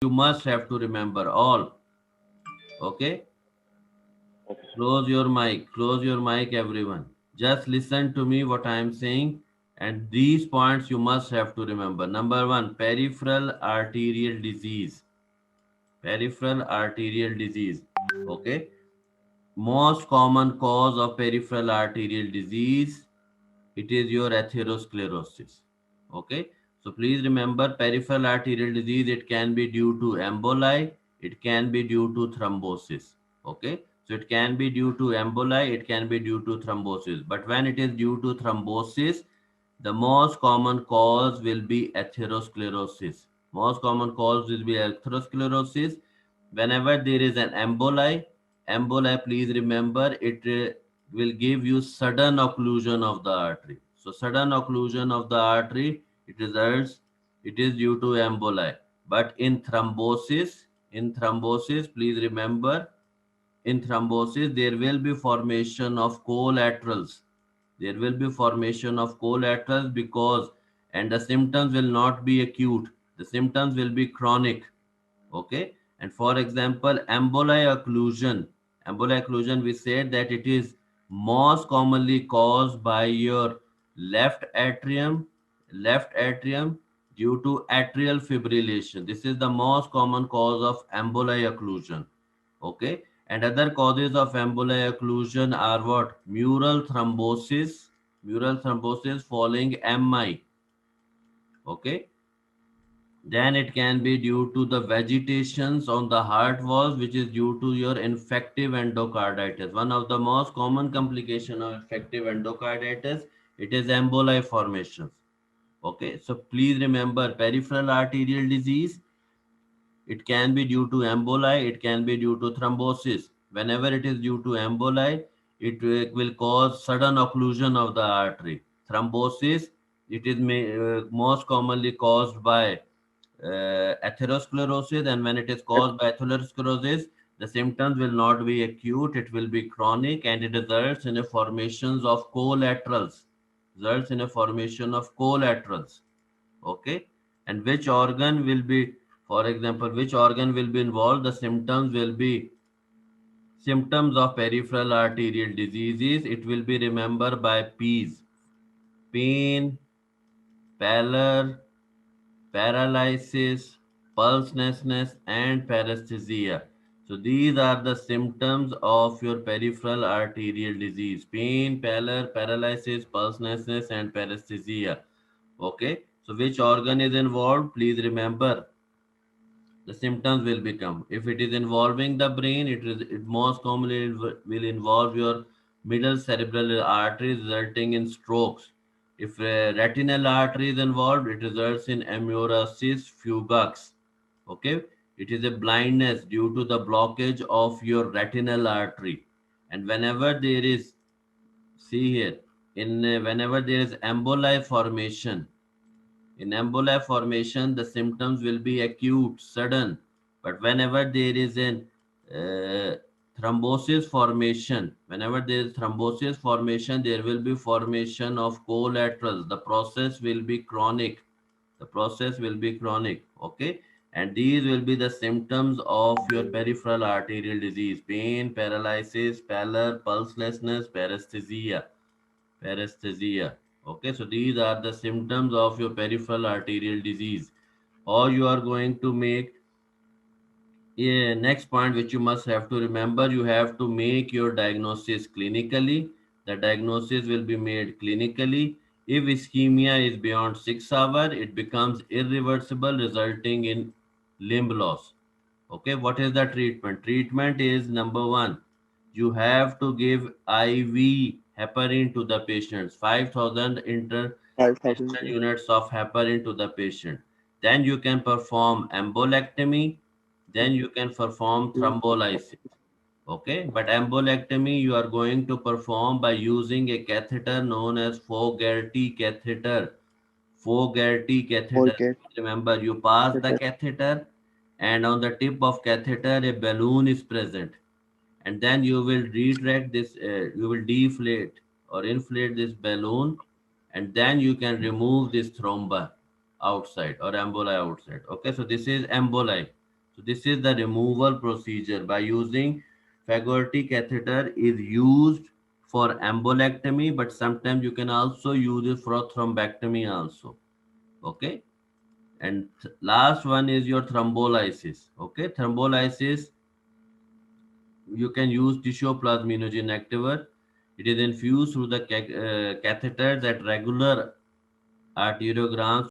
you must have to remember all. Okay, close your mic, everyone. Just listen to me what I am saying, and these points you must have to remember. Number one, peripheral arterial disease. Peripheral arterial disease. Okay, most common cause of peripheral arterial disease, it is your atherosclerosis. Okay, so please remember, peripheral arterial disease, it can be due to emboli, it can be due to thrombosis. Okay, so it can be due to emboli, it can be due to thrombosis, but when it is due to thrombosis, the most common cause will be atherosclerosis. Most common cause will be atherosclerosis. Whenever there is an emboli, please remember, it will give you sudden occlusion of the artery. So sudden occlusion of the artery, it is due to emboli. But in thrombosis, please remember, in thrombosis there will be formation of collaterals. There will be formation of collaterals, because, and the symptoms will not be acute, the symptoms will be chronic. Okay, and for example, emboli occlusion, we said that it is most commonly caused by your left atrium due to atrial fibrillation. This is the most common cause of emboli occlusion. Okay, and other causes of emboli occlusion are what? Mural thrombosis following MI. Okay, then it can be due to the vegetations on the heart walls, which is due to your infective endocarditis. One of the most common complication of infective endocarditis, it is emboli formations. Okay, so please remember, peripheral arterial disease, it can be due to emboli, it can be due to thrombosis. Whenever it is due to emboli, it will cause sudden occlusion of the artery. Thrombosis, it is most commonly caused by atherosclerosis, and when it is caused by atherosclerosis, the symptoms will not be acute, it will be chronic, and it results in a formations of collaterals. Results in a formation of collaterals. Okay, and which organ will be, for example, which organ will be involved? The symptoms will be symptoms of peripheral arterial diseases. It will be remembered by P's: pain, pallor, paralysis, pulselessness, and paresthesia. So these are the symptoms of your peripheral arterial disease: pain, pallor, paralysis, pulselessness, and paresthesia. Okay, so which organ is involved? Please remember, the symptoms will become. If it is involving the brain, it most commonly will involve your middle cerebral artery, resulting in strokes. If retinal artery is involved, it results in amaurosis fugax. Okay, it is a blindness due to the blockage of your retinal artery. And whenever there is, see here, in whenever there is emboli formation, in emboli formation, the symptoms will be acute, sudden. But whenever there is an uh, thrombosis formation, there will be formation of collaterals. The process will be chronic. The process will be chronic. Okay, and these will be the symptoms of your peripheral arterial disease: pain, paralysis, pallor, pulselessness, paresthesia. Okay, so these are the symptoms of your peripheral arterial disease. Or you are going to make a next point which you must have to remember, you have to make your diagnosis clinically. The diagnosis will be made clinically. If ischemia is beyond 6 hours, it becomes irreversible, resulting in limb loss. Okay, what is the treatment? Treatment is number one, you have to give IV heparin to the patients, 5,000 international 5,000. units of heparin to the patient. Then you can perform embolectomy, then you can perform thrombolysis. Okay, but embolectomy you are going to perform by using a catheter known as Fogarty catheter. Fogarty catheter. Forget Remember, you pass the it. catheter, and on the tip of catheter a balloon is present, and then you will retract this. You will deflate or inflate this balloon, and then you can remove this thromba outside or emboli outside. Okay, so this is emboli. So this is the removal procedure by using Fagoretti catheter is used for embolectomy, but sometimes you can also use it for thrombectomy also. Okay. And last one is your thrombolysis. Okay. Thrombolysis, you can use tissue plasminogen activator. It is infused through the catheter that regular arteriograms